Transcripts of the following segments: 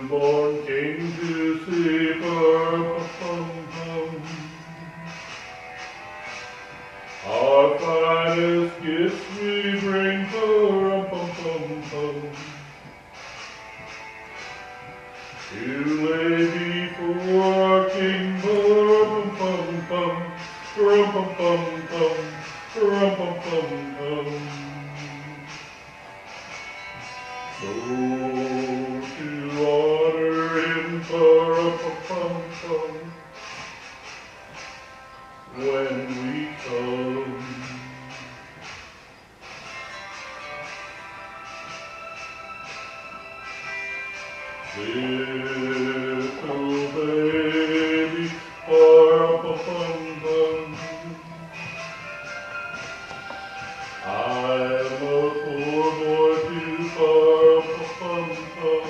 newborn King to see, pum-pum-pum. Our finest gifts we bring, pum-pum-pum-pum. To lay before our King, pum-pum-pum, pum-pum-pum-pum, pum-pum-pum-pum. So to honor him, pum-pum-pum, when we come. Little baby, pum-pum-pum. I'm a poor boy too, pum-pum-pum.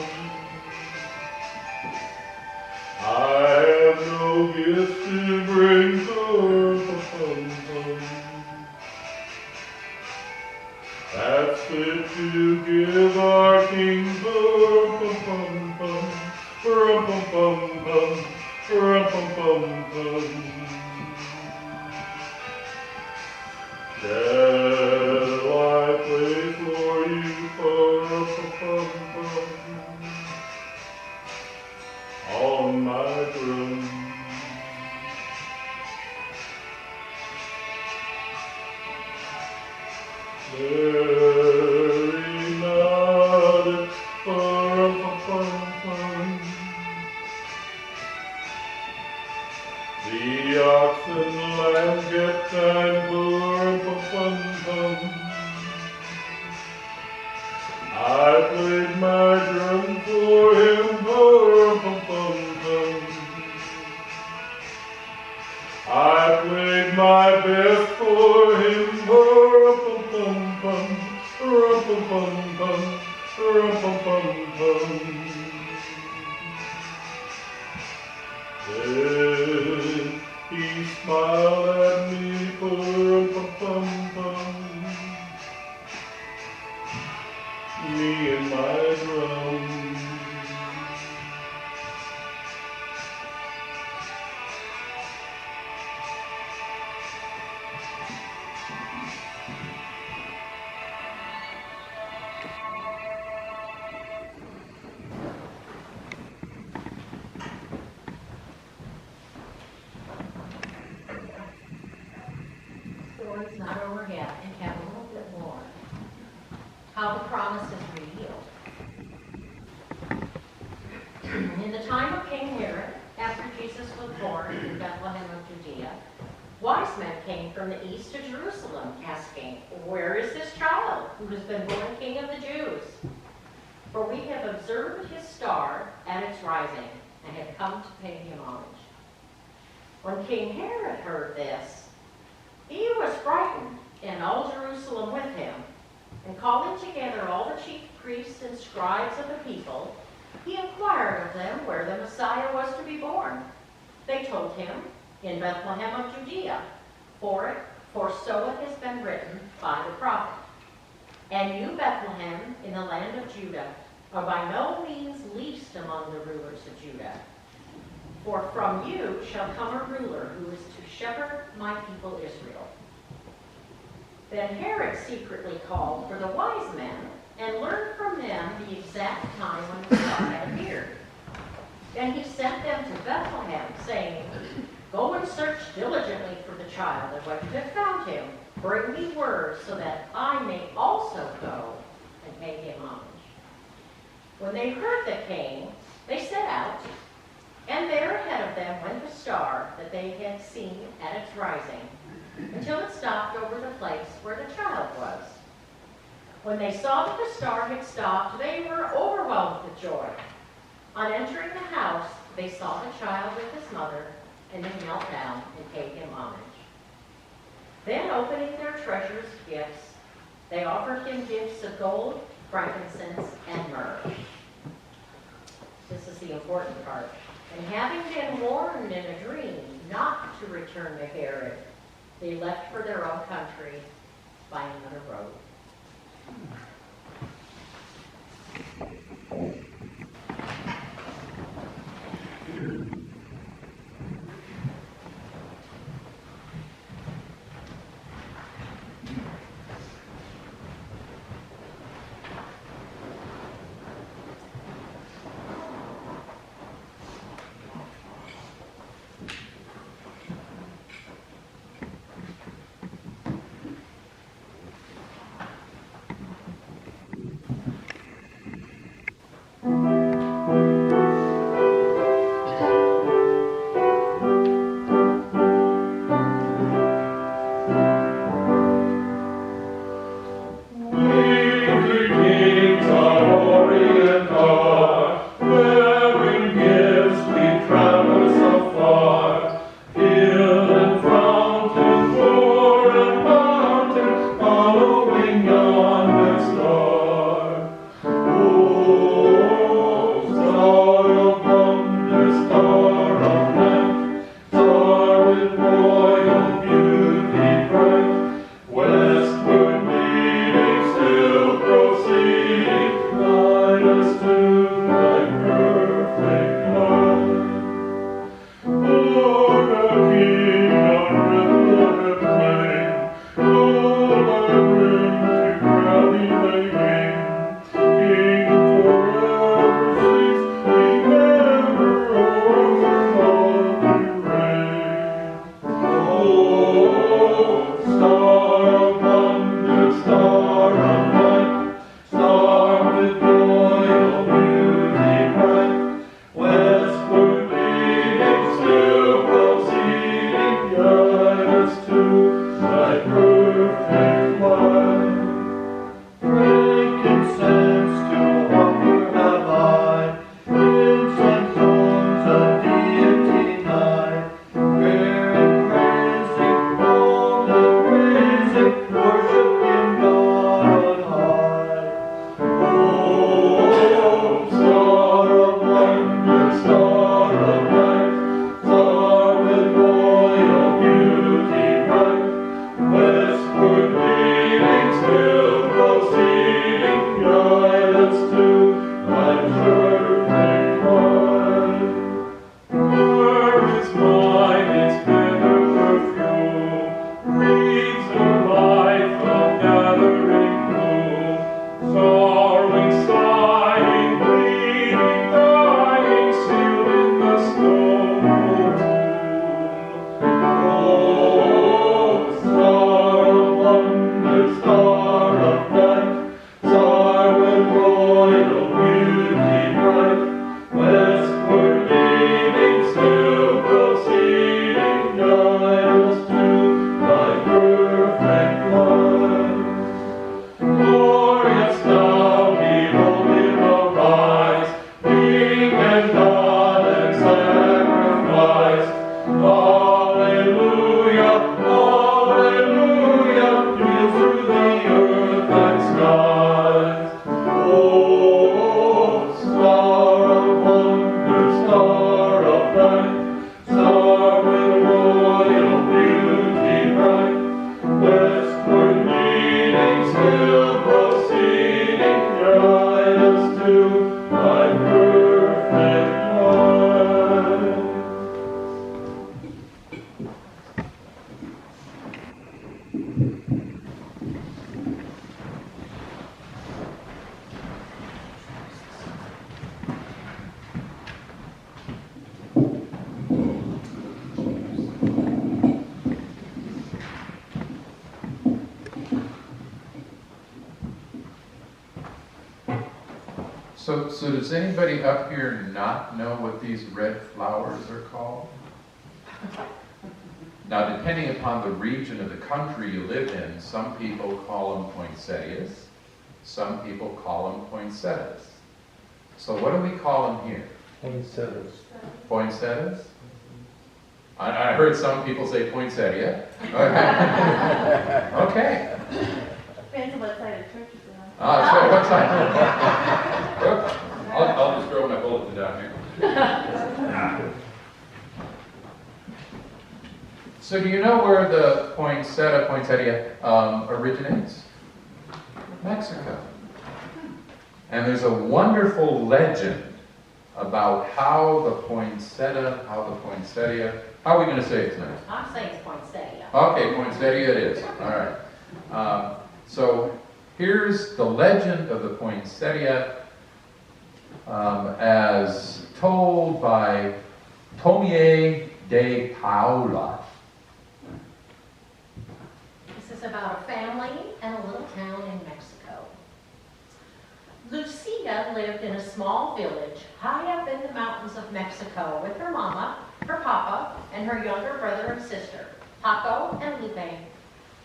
I have no gifts to bring, pum-pum-pum. That's fit to give our King, pum-pum-pum, pum-pum-pum, pum-pum-pum. Shall I play for you, pum-pum-pum, on my drum? Very melodic, pum-pum-pum. The ox and lamb get time, pum-pum-pum. I played my drum for him, pum-pum-pum. I played my best for him, pum-pum-pum, pum-pum-pum, pum-pum-pum. Then he smiled at me, pum-pum-pum, me and my drum. Story's not over yet, and have a little bit more. How the promise is revealed. In the time of King Herod, after Jesus was born in Bethlehem of Judea, wise men came from the east to Jerusalem, asking, "Where is this child who has been born King of the Jews? For we have observed his star at its rising, and have come to pay him homage." When King Herod heard this, he was frightened, and all Jerusalem with him. And calling together all the chief priests and scribes of the people, he inquired of them where the Messiah was to be born. They told him, "In Bethlehem of Judea, for so it has been written by the prophet. And you, Bethlehem, in the land of Judah, are by no means least among the rulers of Judah. For from you shall come a ruler who is to shepherd my people Israel." Then Herod secretly called for the wise men and learned from them the exact time when the star had appeared. Then he sent them to Bethlehem, saying, "Go and search diligently for the child, and when you have found him, bring me word so that I may also go and pay him homage." When they heard the king, they set out, and there ahead of them went the star that they had seen at its rising, until it stopped over the place where the child was. When they saw that the star had stopped, they were overwhelmed with joy. On entering the house, they saw the child with his mother, and they knelt down and paid him homage. Then, opening their treasures gifts, they offered him gifts of gold, frankincense, and myrrh. This is the important part. And having been warned in a dream not to return to Herod, they left for their own country by another road. So does anybody up here not know what these red flowers are called? Now, depending upon the region of the country you live in, some people call them poinsettias, some people call them poinsettias. So what do we call them here? Poinsettias. Poinsettias? I heard some people say poinsettia. Okay. Okay. Depends on what side of church it's on. So what side? I'll just throw my bulletin down here. So do you know where the poinsettia originates? Mexico. And there's a wonderful legend about how the poinsettia, how are we going to say it tonight? I'm saying it's poinsettia. Okay, poinsettia it is. All right. So here's the legend of the poinsettia as told by Tomie de Paula. This is about a family and a little town in Mexico. Lucida lived in a small village high up in the mountains of Mexico with her mama, her papa, and her younger brother and sister, Paco and Lupe.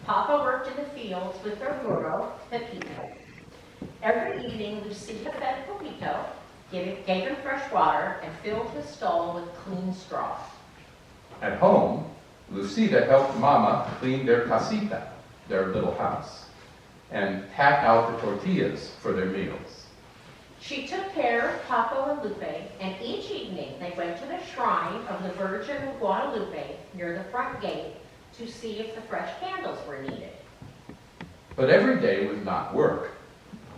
Papa worked in the fields with their burro, Pepito. Every evening, Lucida fed Pepito, gave him fresh water, and filled his stall with clean straw. At home, Lucida helped Mama clean their casita, their little house, and pack out the tortillas for their meals. She took care of Paco and Lupe, and each evening they went to the shrine of the Virgin of Guadalupe near the front gate to see if the fresh candles were needed. But every day was not work.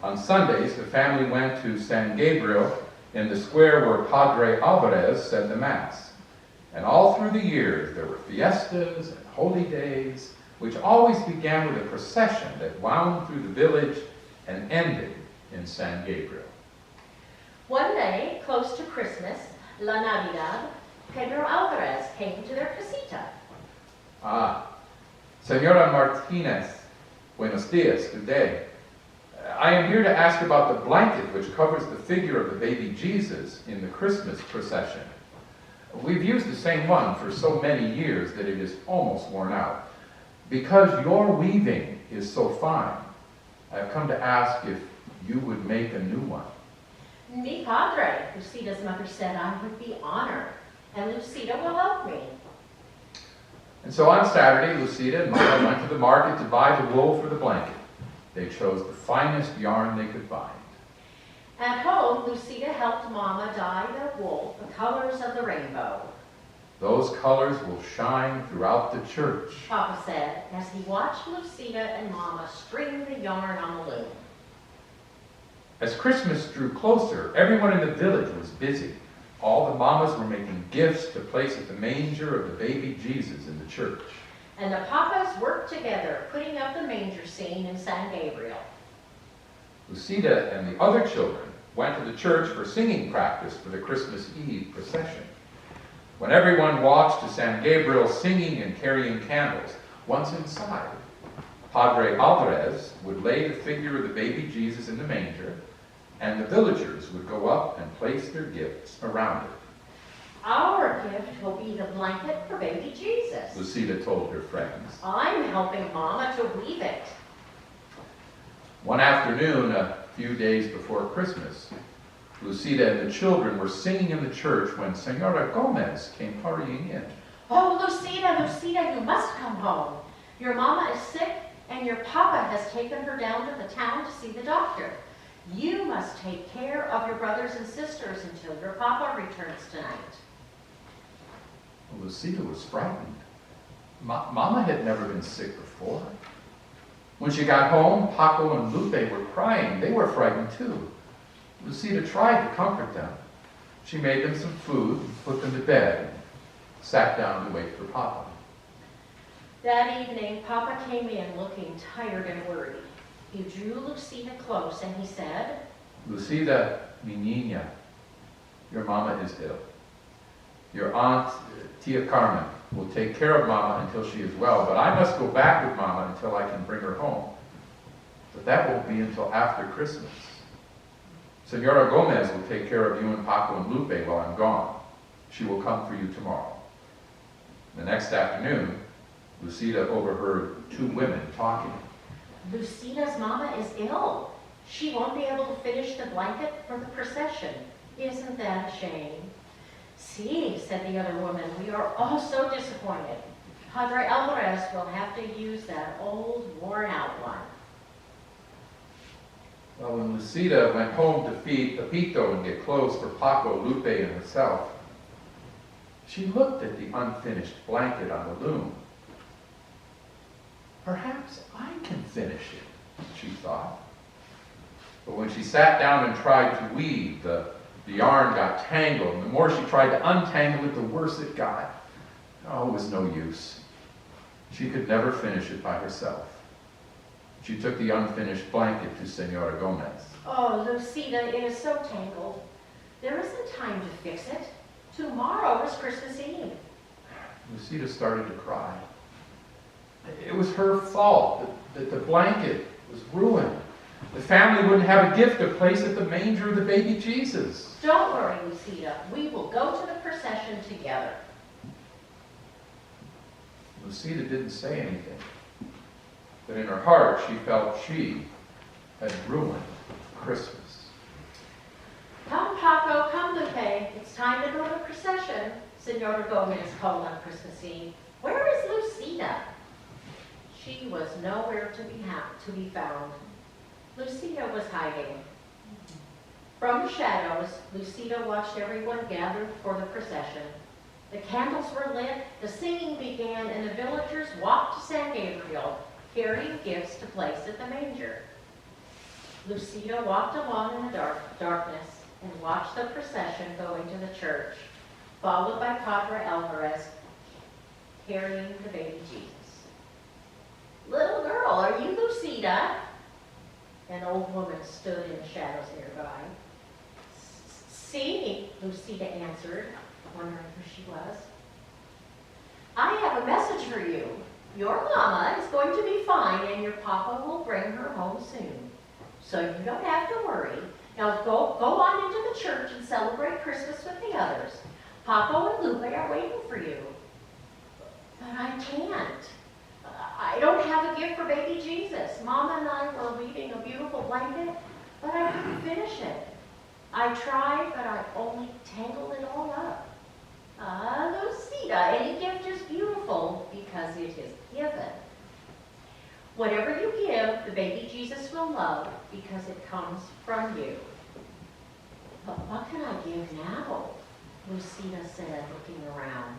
On Sundays, the family went to San Gabriel in the square where Padre Alvarez said the Mass. And all through the years, there were fiestas and holy days, which always began with a procession that wound through the village and ended in San Gabriel. One day, close to Christmas, La Navidad, Pedro Alvarez came to their casita. Senora Martinez, buenos dias, good day. I am here to ask about the blanket which covers the figure of the baby Jesus in the Christmas procession. We've used the same one for so many years that it is almost worn out. Because your weaving is so fine, I've come to ask if you would make a new one. Mi padre, Lucida's mother said I would be honored, and Lucida will help me. And so on Saturday, Lucida and Mama went to the market to buy the wool for the blanket. They chose the finest yarn they could find. At home, Lucida helped Mama dye the wool the colors of the rainbow. Those colors will shine throughout the church. Papa said as he watched Lucida and Mama string the yarn on the loom. As Christmas drew closer, everyone in the village was busy. All the mamas were making gifts to place at the manger of the baby Jesus in the church. And the papas worked together, putting up the manger scene in San Gabriel. Lucida and the other children went to the church for singing practice for the Christmas Eve procession. When everyone walked to San Gabriel singing and carrying candles, once inside, Padre Alvarez would lay the figure of the baby Jesus in the manger, and the villagers would go up and place their gifts around it. Our gift will be the blanket for baby Jesus. Lucida told her friends. I'm helping Mama to weave it. One afternoon, a few days before Christmas, Lucida and the children were singing in the church when Senora Gomez came hurrying in. Oh, Lucida, Lucida, you must come home. Your Mama is sick, and your Papa has taken her down to the town to see the doctor. You must take care of your brothers and sisters until your Papa returns tonight. Well, Lucida was frightened. Mama had never been sick before. When she got home, Paco and Lupe were crying. They were frightened too. Lucida tried to comfort them. She made them some food, put them to bed, and sat down to wait for Papa. That evening, Papa came in looking tired and worried. He drew Lucida close and he said, Lucida, mi niña, your mama is ill. Your aunt, Tia Carmen, will take care of Mama until she is well, but I must go back with Mama until I can bring her home. But that won't be until after Christmas. Senora Gomez will take care of you and Paco and Lupe while I'm gone. She will come for you tomorrow. The next afternoon, Lucida overheard two women talking. Lucida's mama is ill. She won't be able to finish the blanket for the procession. Isn't that a shame? See, said the other woman, we are all so disappointed. Padre Alvarez will have to use that old, worn-out one. Well, when Lucida went home to feed Pepito and get clothes for Paco, Lupe, and herself, she looked at the unfinished blanket on the loom. Perhaps I can finish it, she thought. But when she sat down and tried to weave, the yarn got tangled, and the more she tried to untangle it, the worse it got. Oh, it was no use. She could never finish it by herself. She took the unfinished blanket to Senora Gomez. Oh, Lucida, it is so tangled. There isn't time to fix it. Tomorrow is Christmas Eve. Lucida started to cry. It was her fault that the blanket was ruined. The family wouldn't have a gift to place at the manger of the baby Jesus. Don't worry, Lucida. We will go to the procession together. Lucida didn't say anything, but in her heart she felt she had ruined Christmas. Come, Paco, come, Lupe. It's time to go to the procession, Senora Gomez called on Christmas Eve. Where is Lucida? She was nowhere to be found. Lucida was hiding. From the shadows, Lucida watched everyone gathered for the procession. The candles were lit, the singing began, and the villagers walked to San Gabriel, carrying gifts to place at the manger. Lucida walked along in the darkness and watched the procession go into the church, followed by Padre Alvarez carrying the baby Jesus. Little girl, are you Lucida? An old woman stood in the shadows nearby. See, Lucida answered, wondering who she was. I have a message for you. Your mama is going to be fine and your papa will bring her home soon. So you don't have to worry. Now go on into the church and celebrate Christmas with the others. Papa and Lupe are waiting for you. But I can't. I don't have a gift for baby Jesus. Mama and I were weaving a beautiful blanket, but I couldn't finish it. I tried, but I only tangled it all up. Lucida, any gift is beautiful because it is given. Whatever you give, the baby Jesus will love because it comes from you. But what can I give now? Lucida said, looking around.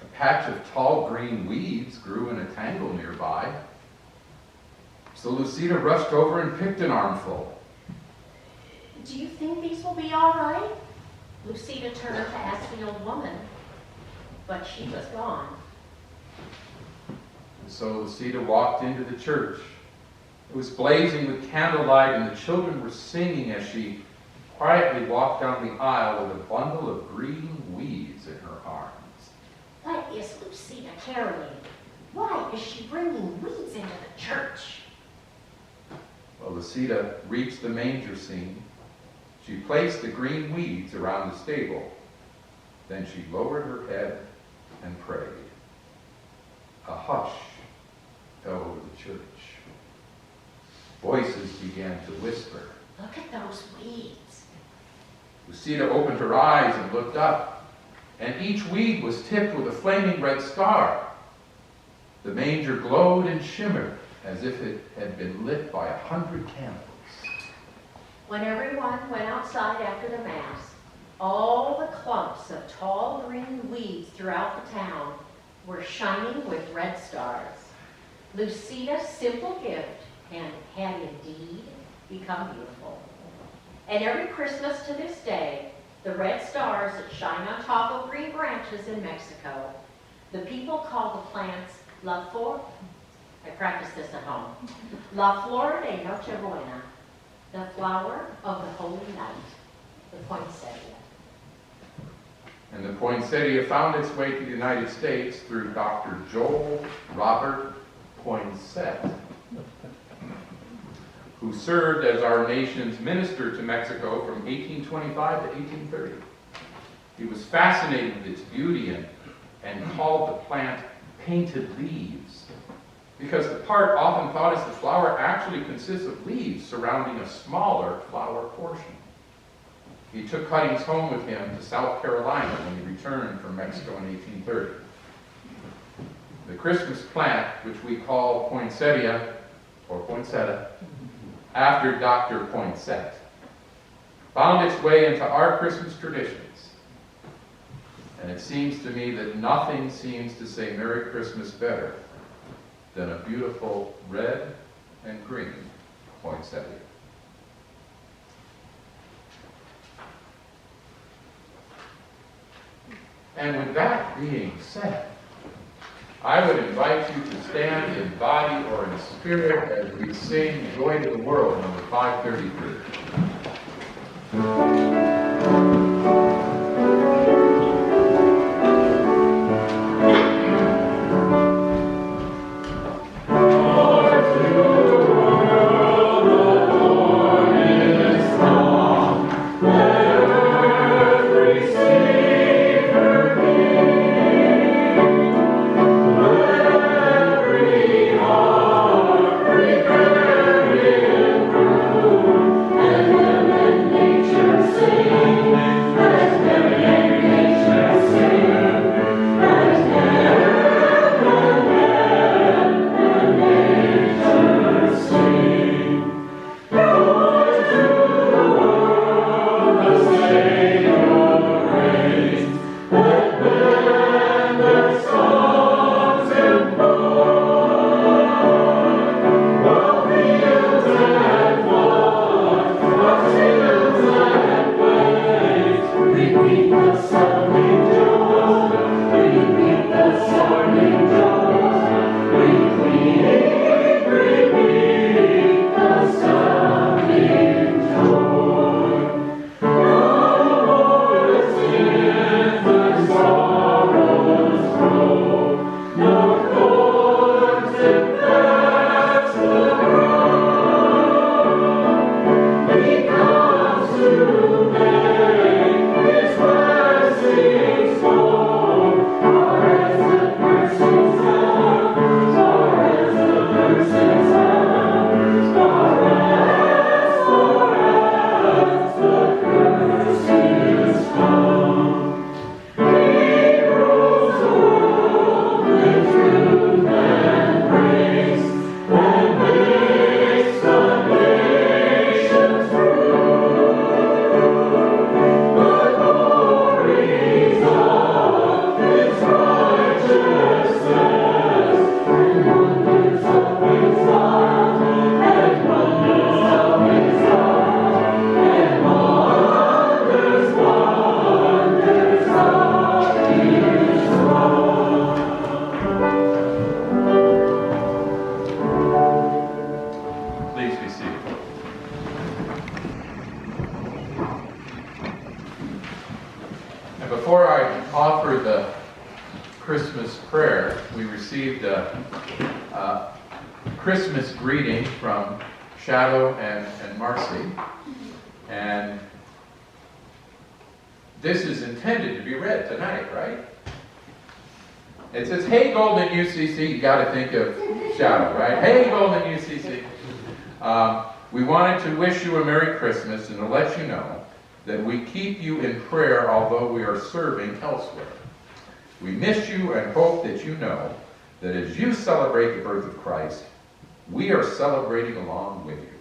A patch of tall green weeds grew in a tangle nearby. So Lucida rushed over and picked an armful. Do you think these will be all right? Lucida turned to ask the old woman, but she was gone. And so Lucida walked into the church. It was blazing with candlelight, and the children were singing as she quietly walked down the aisle with a bundle of green weeds in her arms. What is Lucida carrying? Why is she bringing weeds into the church? Well, Lucida reached the manger scene. She placed the green weeds around the stable. Then she lowered her head and prayed. A hush fell over the church. Voices began to whisper. Look at those weeds. Lucida opened her eyes and looked up, and each weed was tipped with a flaming red star. The manger glowed and shimmered as if it had been lit by 100 candles. When everyone went outside after the Mass, all the clumps of tall green weeds throughout the town were shining with red stars. Lucida's simple gift had indeed become beautiful. And every Christmas to this day, the red stars that shine on top of green branches in Mexico, the people call the plants La Flor, I practiced this at home, La Flor de Nochebuena, the flower of the holy night, the poinsettia. And the poinsettia found its way to the United States through Dr. Joel Robert Poinsett. who served as our nation's minister to Mexico from 1825 to 1830. He was fascinated with its beauty and called the plant painted leaves, because the part often thought as the flower actually consists of leaves surrounding a smaller flower portion. He took cuttings home with him to South Carolina when he returned from Mexico in 1830. The Christmas plant, which we call poinsettia, or poinsettia, after Dr. Poinsett, found its way into our Christmas traditions. And it seems to me that nothing seems to say Merry Christmas better than a beautiful red and green poinsettia. And with that being said, I would invite you to stand in body or in spirit as we sing Joy to the World, number 533. Before I offer the Christmas prayer, we received a Christmas greeting from Shadow and Marcy. And this is intended to be read tonight, right? It says, "Hey, Golden UCC." You got to think of Shadow, right? "Hey, Golden UCC. We wanted to wish you a Merry Christmas and to let you know that we keep you in prayer although we are serving elsewhere. We miss you and hope that you know that as you celebrate the birth of Christ, we are celebrating along with you.